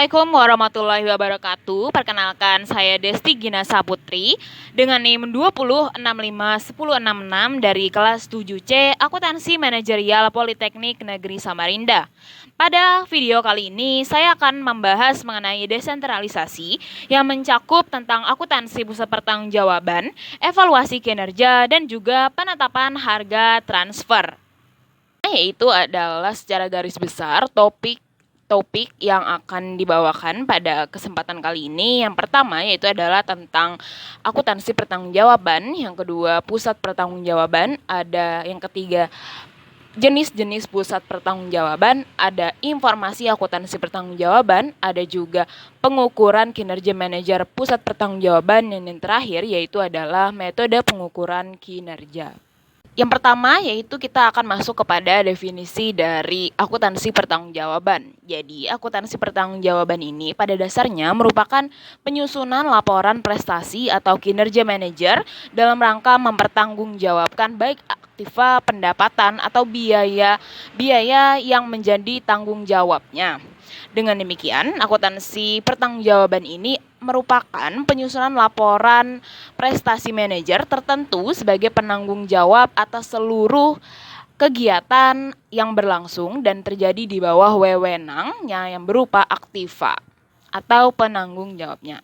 Assalamualaikum warahmatullahi wabarakatuh. Perkenalkan, saya Desti Gina Saputri dengan NIM 20651066 dari kelas 7C Akuntansi Manajerial Politeknik Negeri Samarinda. Pada video kali ini, saya akan membahas mengenai desentralisasi yang mencakup tentang akuntansi pusat pertanggungjawaban, evaluasi kinerja, dan juga penetapan harga transfer. Yaitu adalah secara garis besar topik yang akan dibawakan pada kesempatan kali ini. Yang pertama yaitu adalah tentang akuntansi pertanggungjawaban, yang kedua pusat pertanggungjawaban, ada yang ketiga jenis-jenis pusat pertanggungjawaban, ada informasi akuntansi pertanggungjawaban, ada juga pengukuran kinerja manajer pusat pertanggungjawaban, dan yang terakhir yaitu adalah metode pengukuran kinerja. Yang pertama yaitu kita akan masuk kepada definisi dari akuntansi pertanggungjawaban. Jadi, akuntansi pertanggungjawaban ini pada dasarnya merupakan penyusunan laporan prestasi atau kinerja manajer dalam rangka mempertanggungjawabkan baik aktiva, pendapatan, atau biaya yang menjadi tanggung jawabnya. Dengan demikian, akuntansi pertanggungjawaban ini merupakan penyusunan laporan prestasi manajer tertentu sebagai penanggung jawab atas seluruh kegiatan yang berlangsung dan terjadi di bawah wewenangnya yang berupa aktiva atau penanggung jawabnya.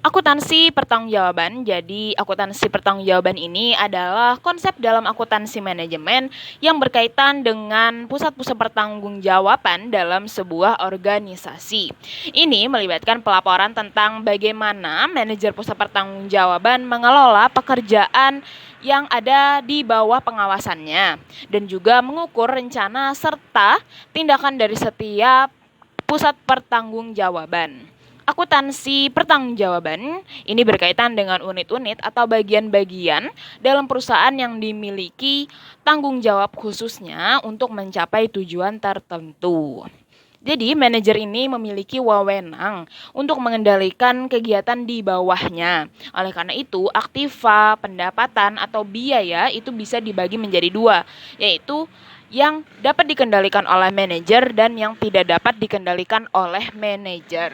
Akuntansi pertanggungjawaban. Jadi, akuntansi pertanggungjawaban ini adalah konsep dalam akuntansi manajemen yang berkaitan dengan pusat-pusat pertanggungjawaban dalam sebuah organisasi. Ini melibatkan pelaporan tentang bagaimana manajer pusat pertanggungjawaban mengelola pekerjaan yang ada di bawah pengawasannya dan juga mengukur rencana serta tindakan dari setiap pusat pertanggungjawaban. Akuntansi pertanggungjawaban ini berkaitan dengan unit-unit atau bagian-bagian dalam perusahaan yang dimiliki tanggung jawab khususnya untuk mencapai tujuan tertentu. Jadi, manajer ini memiliki wewenang untuk mengendalikan kegiatan di bawahnya. Oleh karena itu, aktiva, pendapatan, atau biaya itu bisa dibagi menjadi dua, yaitu yang dapat dikendalikan oleh manajer dan yang tidak dapat dikendalikan oleh manajer.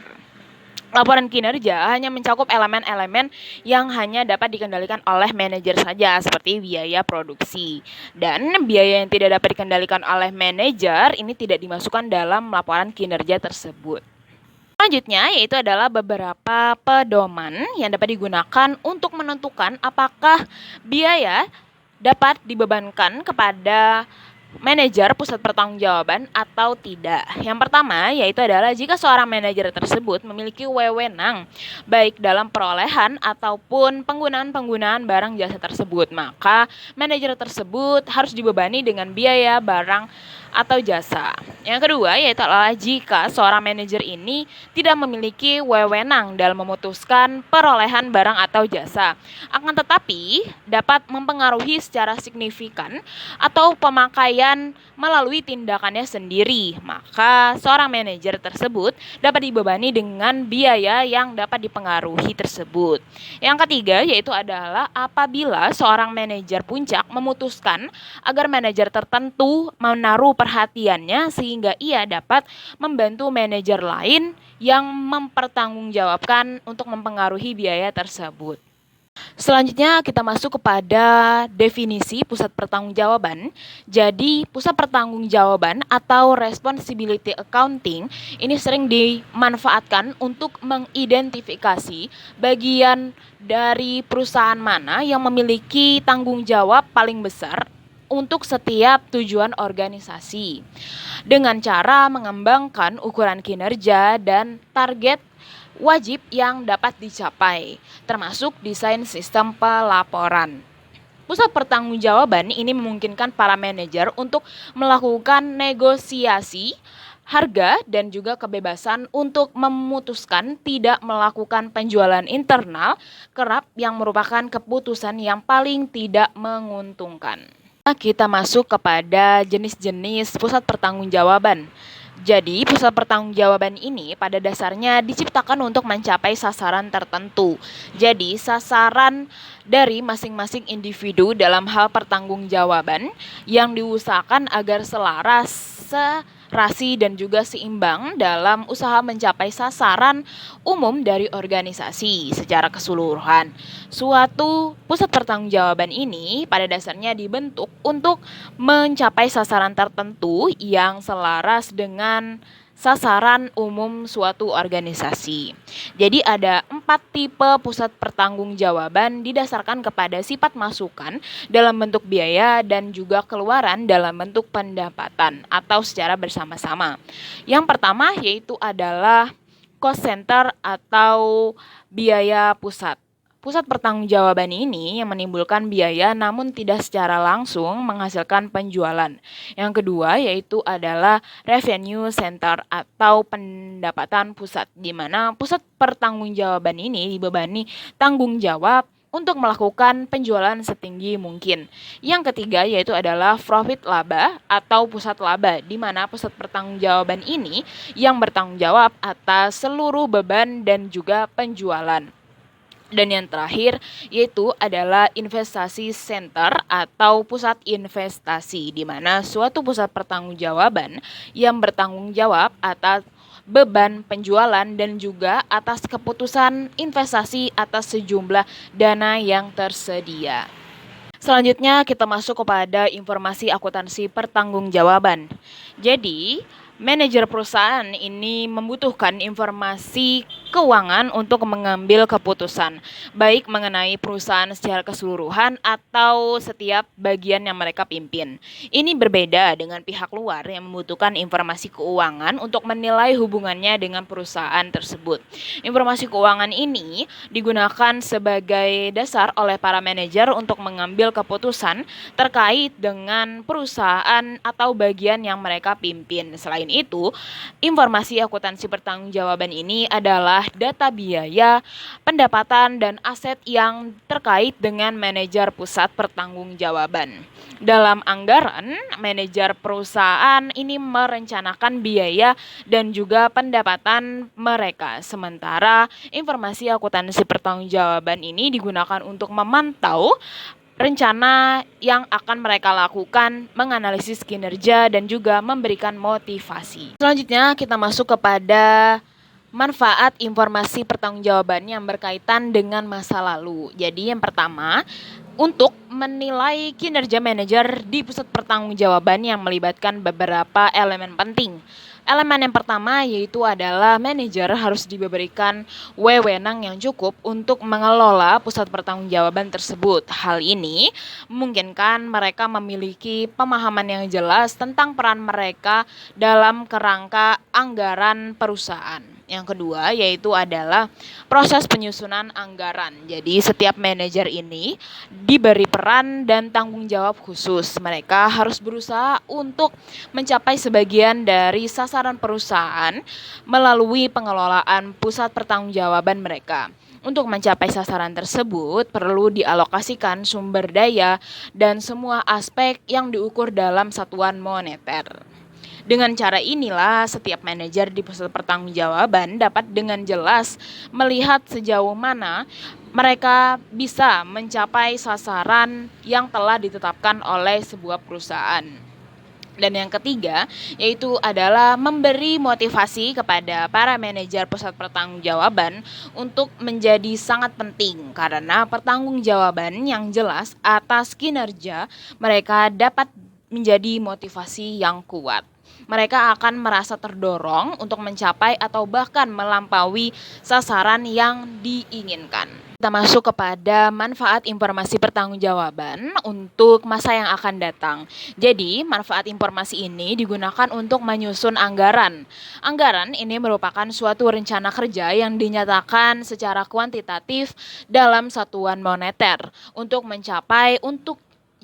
Laporan kinerja hanya mencakup elemen-elemen yang hanya dapat dikendalikan oleh manajer saja, seperti biaya produksi. Dan biaya yang tidak dapat dikendalikan oleh manajer ini tidak dimasukkan dalam laporan kinerja tersebut. Selanjutnya yaitu adalah beberapa pedoman yang dapat digunakan untuk menentukan apakah biaya dapat dibebankan kepada manajer pusat pertanggungjawaban atau tidak. Yang pertama yaitu adalah jika seorang manajer tersebut memiliki wewenang baik dalam perolehan ataupun penggunaan barang jasa tersebut, maka manajer tersebut harus dibebani dengan biaya barang atau jasa. Yang kedua yaitu adalah jika seorang manajer ini tidak memiliki wewenang dalam memutuskan perolehan barang atau jasa, akan tetapi dapat mempengaruhi secara signifikan atau pemakaian melalui tindakannya sendiri, maka seorang manajer tersebut dapat dibebani dengan biaya yang dapat dipengaruhi tersebut. Yang ketiga yaitu adalah apabila seorang manajer puncak memutuskan agar manajer tertentu menaruh perhatiannya sehingga ia dapat membantu manajer lain yang mempertanggungjawabkan untuk mempengaruhi biaya tersebut. Selanjutnya kita masuk kepada definisi pusat pertanggungjawaban. Jadi, pusat pertanggungjawaban atau responsibility accounting ini sering dimanfaatkan untuk mengidentifikasi bagian dari perusahaan mana yang memiliki tanggung jawab paling besar untuk setiap tujuan organisasi dengan cara mengembangkan ukuran kinerja dan target wajib yang dapat dicapai, termasuk desain sistem pelaporan. Pusat pertanggungjawaban ini memungkinkan para manajer untuk melakukan negosiasi harga dan juga kebebasan untuk memutuskan tidak melakukan penjualan internal kerap yang merupakan keputusan yang paling tidak menguntungkan. Kita masuk kepada jenis-jenis pusat pertanggungjawaban. Jadi, pusat pertanggungjawaban ini pada dasarnya diciptakan untuk mencapai sasaran tertentu. Jadi, sasaran dari masing-masing individu dalam hal pertanggungjawaban yang diusahakan agar selaras rasi dan juga seimbang dalam usaha mencapai sasaran umum dari organisasi secara keseluruhan. Suatu pusat pertanggungjawaban ini pada dasarnya dibentuk untuk mencapai sasaran tertentu yang selaras dengan sasaran umum suatu organisasi. Jadi ada 4 tipe pusat pertanggungjawaban didasarkan kepada sifat masukan dalam bentuk biaya dan juga keluaran dalam bentuk pendapatan atau secara bersama-sama. Yang pertama yaitu adalah cost center atau biaya pusat. Pusat pertanggungjawaban ini yang menimbulkan biaya namun tidak secara langsung menghasilkan penjualan. Yang kedua yaitu adalah revenue center atau pendapatan pusat, di mana pusat pertanggungjawaban ini dibebani tanggung jawab untuk melakukan penjualan setinggi mungkin. Yang ketiga yaitu adalah profit laba atau pusat laba, di mana pusat pertanggungjawaban ini yang bertanggung jawab atas seluruh beban dan juga penjualan. Dan yang terakhir yaitu adalah investasi center atau pusat investasi, di mana suatu pusat pertanggungjawaban yang bertanggung jawab atas beban penjualan dan juga atas keputusan investasi atas sejumlah dana yang tersedia. Selanjutnya kita masuk kepada informasi akuntansi pertanggungjawaban. Jadi, manajer perusahaan ini membutuhkan informasi keuangan untuk mengambil keputusan, baik mengenai perusahaan secara keseluruhan atau setiap bagian yang mereka pimpin. Ini berbeda dengan pihak luar yang membutuhkan informasi keuangan untuk menilai hubungannya dengan perusahaan tersebut. Informasi keuangan ini digunakan sebagai dasar oleh para manajer untuk mengambil keputusan terkait dengan perusahaan atau bagian yang mereka pimpin. Selain itu, informasi akuntansi pertanggungjawaban ini adalah data biaya, pendapatan, dan aset yang terkait dengan manajer pusat pertanggungjawaban. Dalam anggaran, manajer perusahaan ini merencanakan biaya dan juga pendapatan mereka. Sementara informasi akuntansi pertanggungjawaban ini digunakan untuk memantau rencana yang akan mereka lakukan, menganalisis kinerja, dan juga memberikan motivasi. Selanjutnya kita masuk kepada manfaat informasi pertanggungjawaban yang berkaitan dengan masa lalu. Jadi yang pertama, untuk menilai kinerja manajer di pusat pertanggungjawaban yang melibatkan beberapa elemen penting. Elemen yang pertama yaitu adalah manajer harus diberikan wewenang yang cukup untuk mengelola pusat pertanggungjawaban tersebut. Hal ini memungkinkan mereka memiliki pemahaman yang jelas tentang peran mereka dalam kerangka anggaran perusahaan. Yang kedua yaitu adalah proses penyusunan anggaran. Jadi setiap manajer ini diberi peran dan tanggung jawab khusus. Mereka harus berusaha untuk mencapai sebagian dari sasaran perusahaan melalui pengelolaan pusat pertanggungjawaban mereka. Untuk mencapai sasaran tersebut perlu dialokasikan sumber daya dan semua aspek yang diukur dalam satuan moneter. Dengan cara inilah setiap manajer di pusat pertanggungjawaban dapat dengan jelas melihat sejauh mana mereka bisa mencapai sasaran yang telah ditetapkan oleh sebuah perusahaan. Dan yang ketiga yaitu adalah memberi motivasi kepada para manajer pusat pertanggungjawaban untuk menjadi sangat penting, karena pertanggungjawaban yang jelas atas kinerja mereka dapat menjadi motivasi yang kuat. Mereka akan merasa terdorong untuk mencapai atau bahkan melampaui sasaran yang diinginkan. Kita masuk kepada manfaat informasi pertanggungjawaban untuk masa yang akan datang. Jadi, manfaat informasi ini digunakan untuk menyusun anggaran. Anggaran ini merupakan suatu rencana kerja yang dinyatakan secara kuantitatif dalam satuan moneter untuk mencapai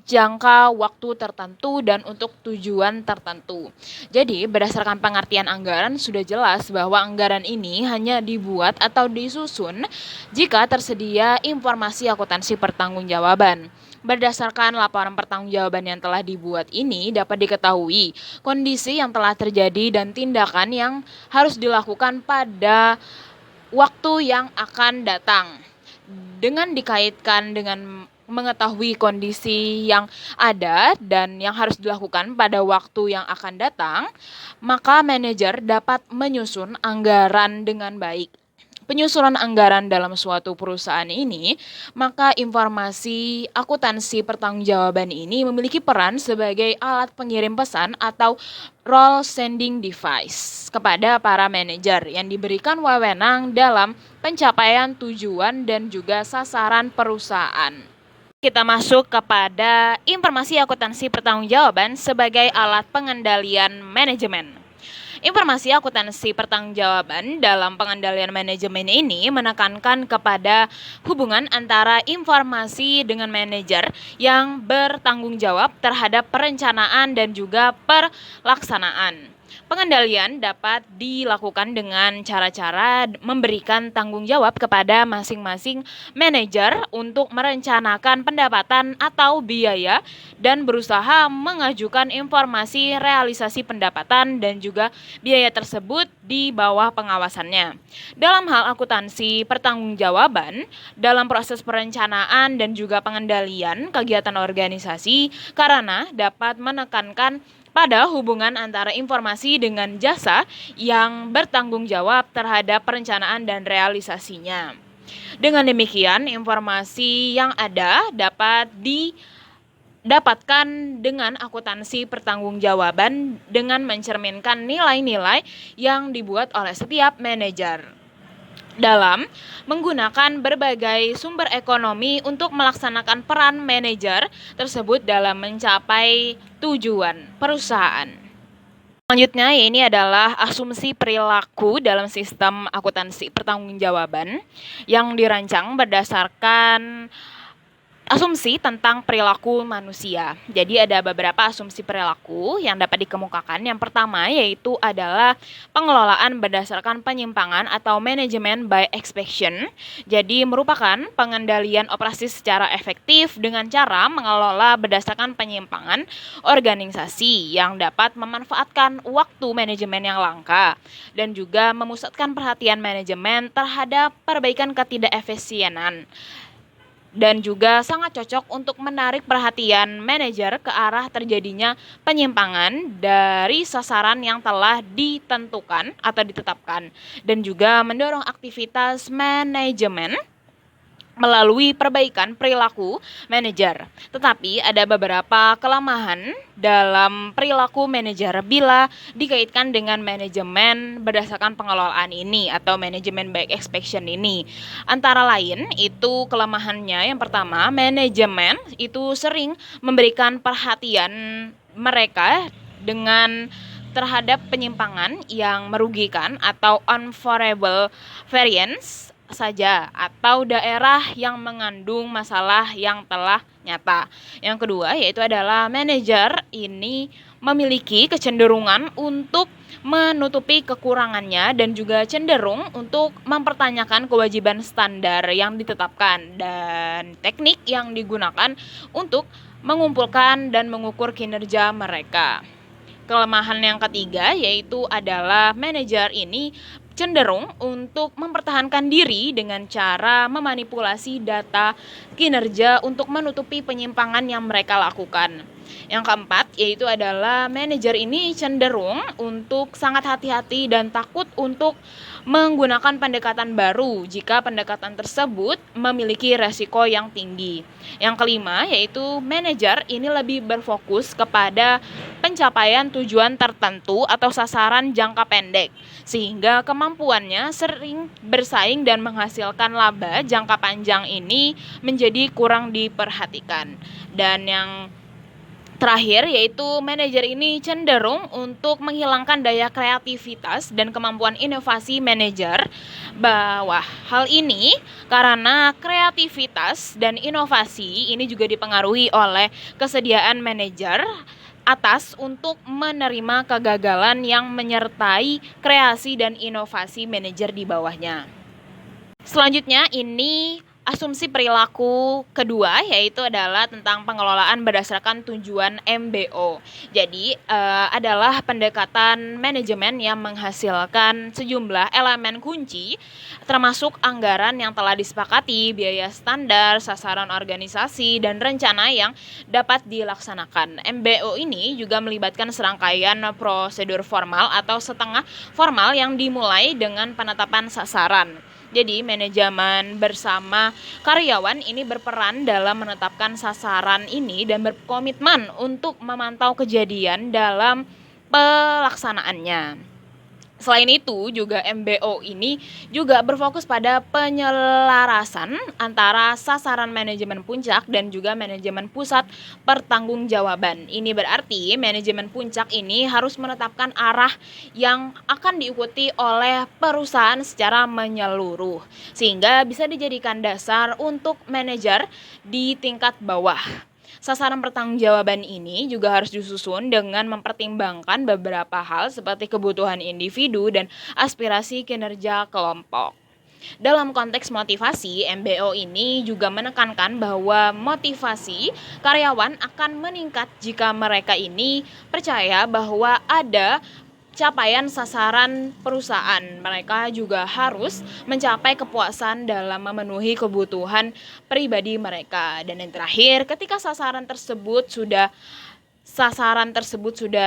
jangka waktu tertentu dan untuk tujuan tertentu. Jadi, berdasarkan pengertian anggaran sudah jelas bahwa anggaran ini hanya dibuat atau disusun jika tersedia informasi akuntansi pertanggungjawaban. Berdasarkan laporan pertanggungjawaban yang telah dibuat ini dapat diketahui kondisi yang telah terjadi dan tindakan yang harus dilakukan pada waktu yang akan datang. Dengan dikaitkan dengan mengetahui kondisi yang ada dan yang harus dilakukan pada waktu yang akan datang, maka manajer dapat menyusun anggaran dengan baik. Penyusunan anggaran dalam suatu perusahaan ini, maka informasi akuntansi pertanggungjawaban ini memiliki peran sebagai alat pengirim pesan atau role sending device kepada para manajer yang diberikan wewenang dalam pencapaian tujuan dan juga sasaran perusahaan. Kita masuk kepada informasi akuntansi pertanggungjawaban sebagai alat pengendalian manajemen. Informasi akuntansi pertanggungjawaban dalam pengendalian manajemen ini menekankan kepada hubungan antara informasi dengan manajer yang bertanggung jawab terhadap perencanaan dan juga pelaksanaan. Pengendalian dapat dilakukan dengan cara-cara memberikan tanggung jawab kepada masing-masing manajer untuk merencanakan pendapatan atau biaya dan berusaha mengajukan informasi realisasi pendapatan dan juga biaya tersebut di bawah pengawasannya. Dalam hal akuntansi pertanggungjawaban, dalam proses perencanaan dan juga pengendalian kegiatan organisasi karena dapat menekankan pada hubungan antara informasi dengan jasa yang bertanggung jawab terhadap perencanaan dan realisasinya. Dengan demikian, informasi yang ada dapat didapatkan dengan akuntansi pertanggungjawaban dengan mencerminkan nilai-nilai yang dibuat oleh setiap manajer dalam menggunakan berbagai sumber ekonomi untuk melaksanakan peran manajer tersebut dalam mencapai tujuan perusahaan. Selanjutnya ini adalah asumsi perilaku dalam sistem akuntansi pertanggungjawaban yang dirancang berdasarkan asumsi tentang perilaku manusia. Jadi ada beberapa asumsi perilaku yang dapat dikemukakan. Yang pertama yaitu adalah pengelolaan berdasarkan penyimpangan atau manajemen by exception. Jadi merupakan pengendalian operasi secara efektif dengan cara mengelola berdasarkan penyimpangan organisasi yang dapat memanfaatkan waktu manajemen yang langka dan juga memusatkan perhatian manajemen terhadap perbaikan ketidakefisienan. Dan juga sangat cocok untuk menarik perhatian manajer ke arah terjadinya penyimpangan dari sasaran yang telah ditentukan atau ditetapkan dan juga mendorong aktivitas manajemen melalui perbaikan perilaku manajer. Tetapi ada beberapa kelemahan dalam perilaku manajer bila dikaitkan dengan manajemen berdasarkan pengelolaan ini atau manajemen by exception ini. Antara lain itu kelemahannya yang pertama, manajemen itu sering memberikan perhatian mereka dengan terhadap penyimpangan yang merugikan atau unfavorable variance saja atau daerah yang mengandung masalah yang telah nyata. Yang kedua yaitu adalah manajer ini memiliki kecenderungan untuk menutupi kekurangannya dan juga cenderung untuk mempertanyakan kewajiban standar yang ditetapkan dan teknik yang digunakan untuk mengumpulkan dan mengukur kinerja mereka. Kelemahan yang ketiga yaitu adalah manajer ini cenderung untuk mempertahankan diri dengan cara memanipulasi data kinerja untuk menutupi penyimpangan yang mereka lakukan. Yang keempat yaitu adalah manajer ini cenderung untuk sangat hati-hati dan takut untuk menggunakan pendekatan baru jika pendekatan tersebut memiliki resiko yang tinggi. Yang kelima yaitu manajer ini lebih berfokus kepada pencapaian tujuan tertentu atau sasaran jangka pendek sehingga kemampuannya sering bersaing dan menghasilkan laba jangka panjang ini menjadi kurang diperhatikan. Dan yang terakhir yaitu manajer ini cenderung untuk menghilangkan daya kreativitas dan kemampuan inovasi manajer bawah. Hal ini karena kreativitas dan inovasi ini juga dipengaruhi oleh kesediaan manajer atas untuk menerima kegagalan yang menyertai kreasi dan inovasi manajer di bawahnya. Selanjutnya ini Asumsi perilaku kedua yaitu adalah tentang pengelolaan berdasarkan tujuan MBO. Jadi adalah pendekatan manajemen yang menghasilkan sejumlah elemen kunci termasuk anggaran yang telah disepakati, biaya standar, sasaran organisasi, dan rencana yang dapat dilaksanakan. MBO ini juga melibatkan serangkaian prosedur formal atau setengah formal yang dimulai dengan penetapan sasaran. Jadi manajemen bersama karyawan ini berperan dalam menetapkan sasaran ini dan berkomitmen untuk memantau kejadian dalam pelaksanaannya. Selain itu, juga MBO ini juga berfokus pada penyelarasan antara sasaran manajemen puncak dan juga manajemen pusat pertanggungjawaban. Ini berarti manajemen puncak ini harus menetapkan arah yang akan diikuti oleh perusahaan secara menyeluruh, sehingga bisa dijadikan dasar untuk manajer di tingkat bawah. Sasaran pertanggungjawaban ini juga harus disusun dengan mempertimbangkan beberapa hal seperti kebutuhan individu dan aspirasi kinerja kelompok. Dalam konteks motivasi, MBO ini juga menekankan bahwa motivasi karyawan akan meningkat jika mereka ini percaya bahwa ada capaian sasaran perusahaan. Mereka juga harus mencapai kepuasan dalam memenuhi kebutuhan pribadi mereka. Dan yang terakhir, ketika sasaran tersebut sudah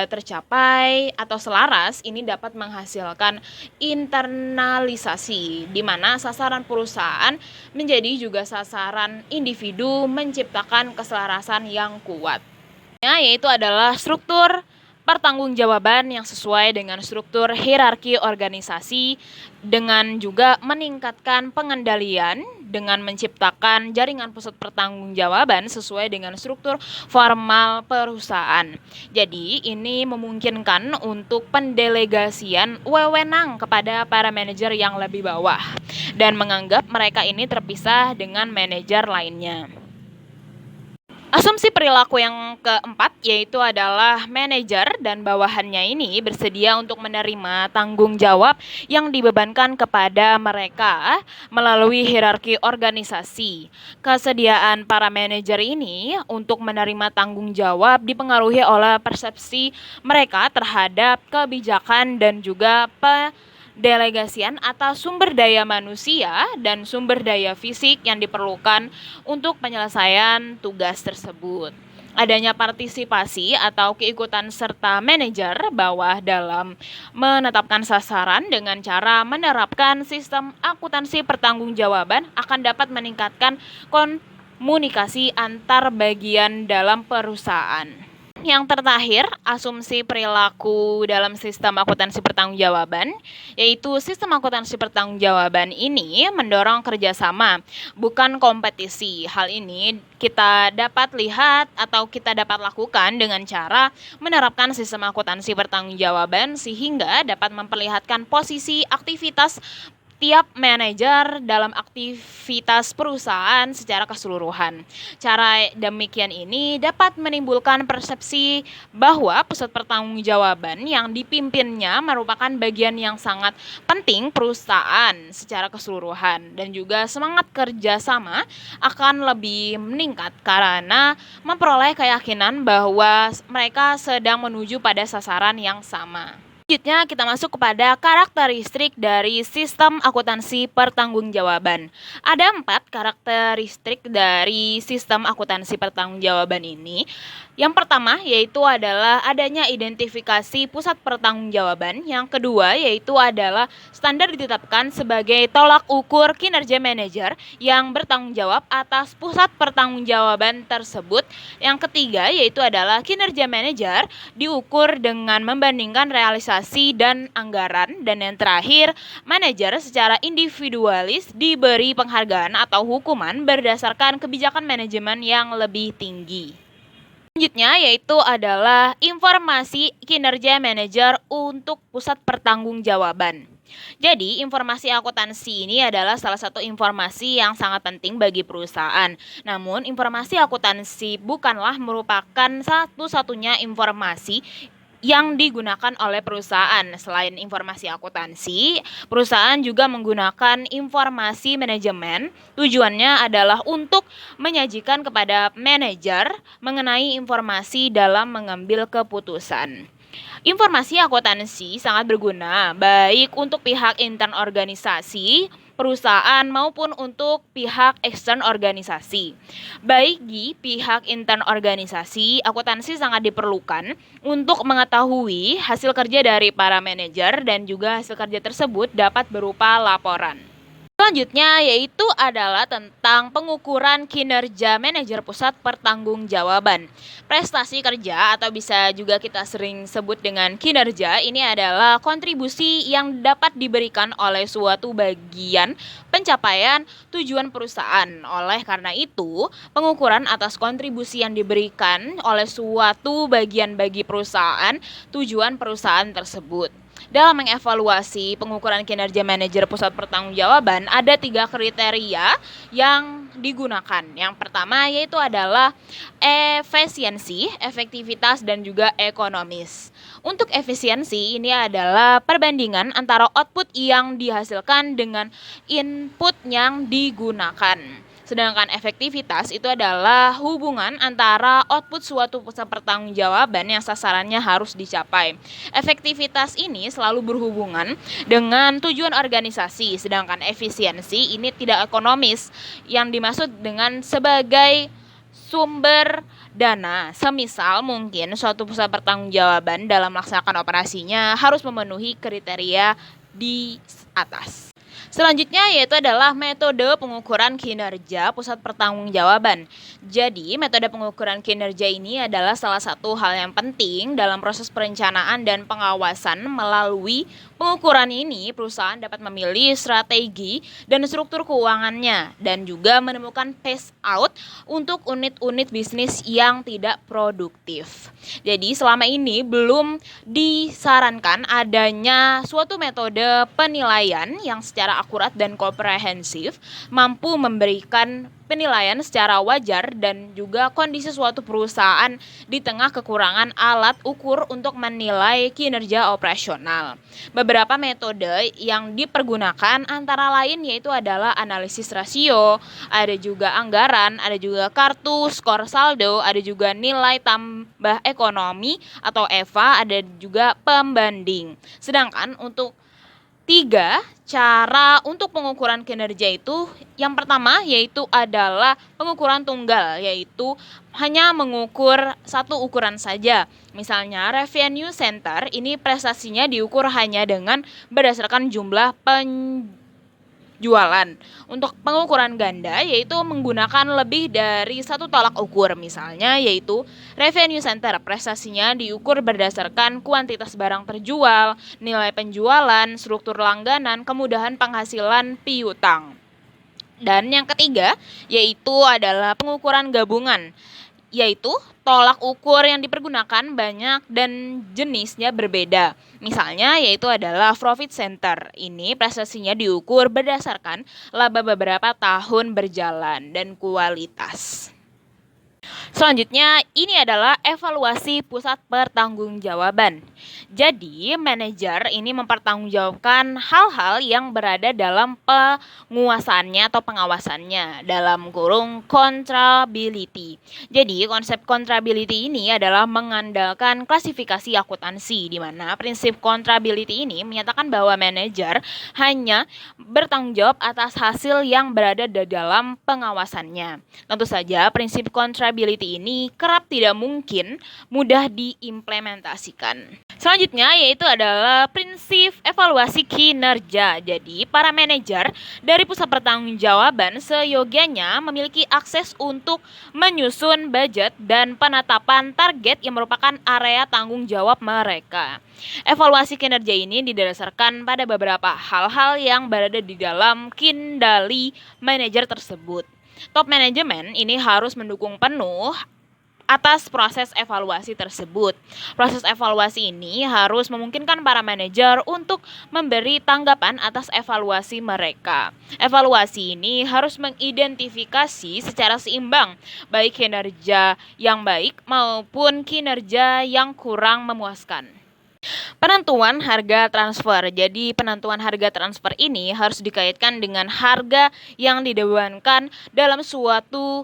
tercapai atau selaras, ini dapat menghasilkan internalisasi, di mana sasaran perusahaan menjadi juga sasaran individu, menciptakan keselarasan yang kuat. Yaitu adalah struktur pertanggungjawaban yang sesuai dengan struktur hierarki organisasi, dengan juga meningkatkan pengendalian dengan menciptakan jaringan pusat pertanggungjawaban sesuai dengan struktur formal perusahaan. Jadi ini memungkinkan untuk pendelegasian wewenang kepada para manajer yang lebih bawah dan menganggap mereka ini terpisah dengan manajer lainnya. Asumsi perilaku yang keempat yaitu adalah manajer dan bawahannya ini bersedia untuk menerima tanggung jawab yang dibebankan kepada mereka melalui hierarki organisasi. Kesediaan para manajer ini untuk menerima tanggung jawab dipengaruhi oleh persepsi mereka terhadap kebijakan dan juga delegasian atas sumber daya manusia dan sumber daya fisik yang diperlukan untuk penyelesaian tugas tersebut. Adanya partisipasi atau keikutan serta manajer bawah dalam menetapkan sasaran dengan cara menerapkan sistem akuntansi pertanggungjawaban akan dapat meningkatkan komunikasi antar bagian dalam perusahaan. Yang terakhir, asumsi perilaku dalam sistem akuntansi pertanggungjawaban, yaitu sistem akuntansi pertanggungjawaban ini mendorong kerjasama, bukan kompetisi. Hal ini kita dapat lihat atau kita dapat lakukan dengan cara menerapkan sistem akuntansi pertanggungjawaban sehingga dapat memperlihatkan posisi aktivitas tiap manajer dalam aktivitas perusahaan secara keseluruhan. Cara demikian ini dapat menimbulkan persepsi bahwa pusat pertanggungjawaban yang dipimpinnya merupakan bagian yang sangat penting perusahaan secara keseluruhan, dan juga semangat kerjasama akan lebih meningkat karena memperoleh keyakinan bahwa mereka sedang menuju pada sasaran yang sama. Selanjutnya kita masuk kepada karakteristik dari sistem akuntansi pertanggungjawaban. Ada 4 karakteristik dari sistem akuntansi pertanggungjawaban ini. Yang pertama yaitu adalah adanya identifikasi pusat pertanggungjawaban. Yang kedua yaitu adalah standar ditetapkan sebagai tolak ukur kinerja manajer yang bertanggung jawab atas pusat pertanggungjawaban tersebut. Yang ketiga yaitu adalah kinerja manajer diukur dengan membandingkan realisasi dan anggaran. Dan yang terakhir, manajer secara individualis diberi penghargaan atau hukuman berdasarkan kebijakan manajemen yang lebih tinggi. Selanjutnya yaitu adalah informasi kinerja manajer untuk pusat pertanggungjawaban. Jadi, informasi akuntansi ini adalah salah satu informasi yang sangat penting bagi perusahaan. Namun, informasi akuntansi bukanlah merupakan satu-satunya informasi yang digunakan oleh perusahaan. Selain informasi akuntansi, perusahaan juga menggunakan informasi manajemen. Tujuannya adalah untuk menyajikan kepada manajer mengenai informasi dalam mengambil keputusan. Informasi akuntansi sangat berguna baik untuk pihak intern organisasi, perusahaan maupun untuk pihak ekstern organisasi. Baik di pihak intern organisasi, akuntansi sangat diperlukan untuk mengetahui hasil kerja dari para manajer dan juga hasil kerja tersebut dapat berupa laporan. Selanjutnya yaitu adalah tentang pengukuran kinerja manajer pusat pertanggungjawaban. Prestasi kerja atau bisa juga kita sering sebut dengan kinerja ini adalah kontribusi yang dapat diberikan oleh suatu bagian pencapaian tujuan perusahaan. Oleh karena itu, pengukuran atas kontribusi yang diberikan oleh suatu bagian bagi perusahaan, tujuan perusahaan tersebut. Dalam mengevaluasi pengukuran kinerja manajer pusat pertanggungjawaban, ada 3 kriteria yang digunakan. Yang pertama yaitu adalah efisiensi, efektivitas, dan juga ekonomis. Untuk efisiensi ini adalah perbandingan antara output yang dihasilkan dengan input yang digunakan. Sedangkan efektivitas itu adalah hubungan antara output suatu pusat pertanggungjawaban yang sasarannya harus dicapai. Efektivitas ini selalu berhubungan dengan tujuan organisasi, sedangkan efisiensi ini tidak ekonomis, yang dimaksud dengan sebagai sumber dana. Semisal mungkin suatu pusat pertanggungjawaban dalam melaksanakan operasinya harus memenuhi kriteria di atas. Selanjutnya yaitu adalah metode pengukuran kinerja pusat pertanggungjawaban. Jadi, metode pengukuran kinerja ini adalah salah satu hal yang penting dalam proses perencanaan dan pengawasan. Melalui pengukuran ini, perusahaan dapat memilih strategi dan struktur keuangannya dan juga menemukan phase out untuk unit-unit bisnis yang tidak produktif. Jadi, selama ini belum disarankan adanya suatu metode penilaian yang secara akurat dan komprehensif mampu memberikan penilaian secara wajar dan juga kondisi suatu perusahaan di tengah kekurangan alat ukur untuk menilai kinerja operasional. Beberapa metode yang dipergunakan antara lain yaitu adalah analisis rasio, ada juga anggaran, ada juga kartu, skor saldo, ada juga nilai tambah ekonomi atau EVA, ada juga pembanding. Sedangkan untuk 3 cara untuk pengukuran kinerja itu, yang pertama yaitu adalah pengukuran tunggal, yaitu hanya mengukur satu ukuran saja. Misalnya revenue center ini prestasinya diukur hanya dengan berdasarkan jumlah penjualan. Untuk pengukuran ganda yaitu menggunakan lebih dari satu tolak ukur, misalnya yaitu revenue center prestasinya diukur berdasarkan kuantitas barang terjual, nilai penjualan, struktur langganan, kemudahan penghasilan piutang. Dan yang ketiga yaitu adalah pengukuran gabungan, yaitu tolak ukur yang dipergunakan banyak dan jenisnya berbeda. Misalnya yaitu adalah profit center. Ini prestasinya diukur berdasarkan laba beberapa tahun berjalan dan kualitas. Selanjutnya, ini adalah evaluasi pusat pertanggungjawaban. Jadi, manajer ini mempertanggungjawabkan hal-hal yang berada dalam penguasaannya atau pengawasannya dalam kurung accountability. Jadi, konsep accountability ini adalah mengandalkan klasifikasi akuntansi, di mana prinsip accountability ini menyatakan bahwa manajer hanya bertanggung jawab atas hasil yang berada di dalam pengawasannya. Tentu saja, prinsip accountability ini kerap tidak mungkin mudah diimplementasikan. Selanjutnya yaitu adalah prinsip evaluasi kinerja. Jadi, para manajer dari pusat pertanggungjawaban seyogianya memiliki akses untuk menyusun budget dan penetapan target yang merupakan area tanggung jawab mereka. Evaluasi kinerja ini didasarkan pada beberapa hal-hal yang berada di dalam kendali manajer tersebut. Top manajemen ini harus mendukung penuh atas proses evaluasi tersebut. Proses evaluasi ini harus memungkinkan para manajer untuk memberi tanggapan atas evaluasi mereka. Evaluasi ini harus mengidentifikasi secara seimbang baik kinerja yang baik maupun kinerja yang kurang memuaskan. Penentuan harga transfer. Jadi penentuan harga transfer ini harus dikaitkan dengan harga yang dibebankan dalam suatu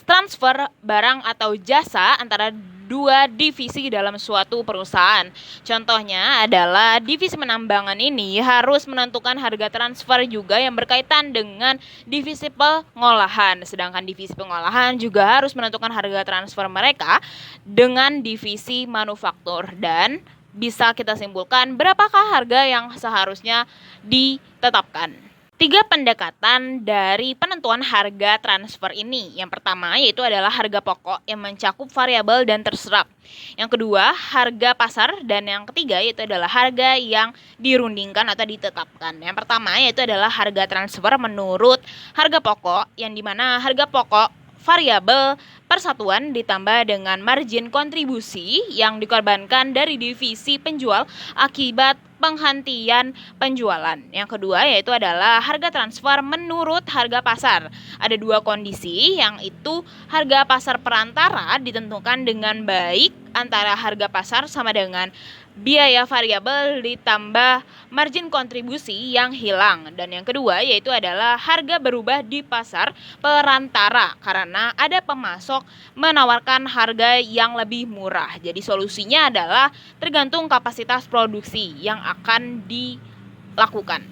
transfer barang atau jasa antara dua divisi dalam suatu perusahaan. Contohnya adalah divisi penambangan ini harus menentukan harga transfer juga yang berkaitan dengan divisi pengolahan. Sedangkan divisi pengolahan juga harus menentukan harga transfer mereka dengan divisi manufaktur. Dan bisa kita simpulkan berapakah harga yang seharusnya ditetapkan. 3 pendekatan dari penentuan harga transfer ini. Yang pertama yaitu adalah harga pokok yang mencakup variabel dan terserap. Yang kedua, harga pasar, dan yang ketiga yaitu adalah harga yang dirundingkan atau ditetapkan. Yang pertama yaitu adalah harga transfer menurut harga pokok, yang dimana harga pokok variabel persatuan ditambah dengan margin kontribusi yang dikorbankan dari divisi penjual akibat penghentian penjualan. Yang kedua yaitu adalah harga transfer menurut harga pasar. Ada 2 kondisi, yang itu harga pasar perantara ditentukan dengan baik antara harga pasar sama dengan biaya variabel ditambah margin kontribusi yang hilang. Dan yang kedua yaitu adalah harga berubah di pasar perantara karena ada pemasok menawarkan harga yang lebih murah. Jadi solusinya adalah tergantung kapasitas produksi yang akan dilakukan.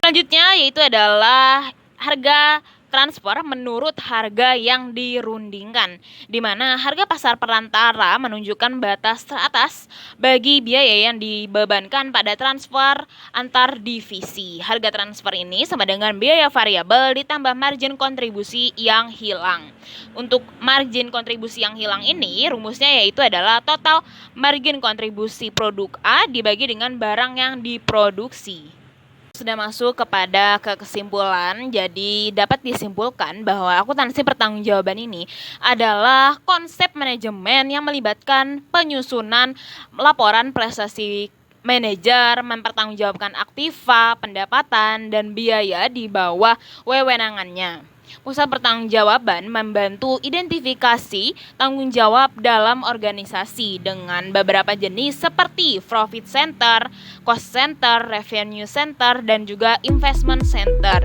Selanjutnya yaitu adalah harga transfer menurut harga yang dirundingkan, di mana harga pasar perantara menunjukkan batas teratas bagi biaya yang dibebankan pada transfer antar divisi. Harga transfer ini sama dengan biaya variabel ditambah margin kontribusi yang hilang. Untuk margin kontribusi yang hilang ini rumusnya yaitu adalah total margin kontribusi produk A dibagi dengan barang yang diproduksi. Sudah masuk kepada kesimpulan, jadi dapat disimpulkan bahwa akuntansi pertanggungjawaban ini adalah konsep manajemen yang melibatkan penyusunan laporan prestasi manajer, mempertanggungjawabkan aktiva, pendapatan, dan biaya di bawah wewenangannya. Pusat pertanggungjawaban membantu identifikasi tanggung jawab dalam organisasi dengan beberapa jenis seperti profit center, cost center, revenue center, dan juga investment center.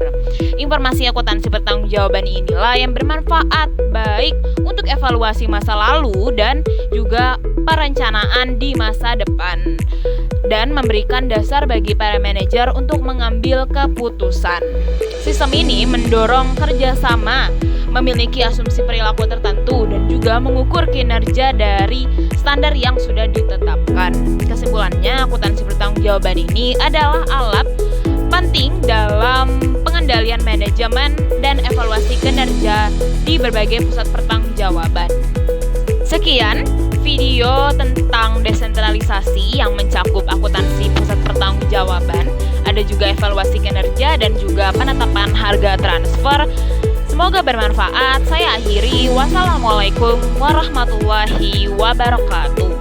Informasi akuntansi pertanggungjawaban inilah yang bermanfaat baik untuk evaluasi masa lalu dan juga perencanaan di masa depan, dan memberikan dasar bagi para manajer untuk mengambil keputusan. Sistem ini mendorong kerjasama, memiliki asumsi perilaku tertentu, dan juga mengukur kinerja dari standar yang sudah ditetapkan. Kesimpulannya, akuntansi pertanggungjawaban ini adalah alat penting dalam pengendalian manajemen dan evaluasi kinerja di berbagai pusat pertanggungjawaban. Sekian video tentang desentralisasi yang mencakup akuntansi pusat pertanggungjawaban. Ada juga evaluasi kinerja dan juga penetapan harga transfer. Semoga bermanfaat. Saya akhiri. Wassalamualaikum warahmatullahi wabarakatuh.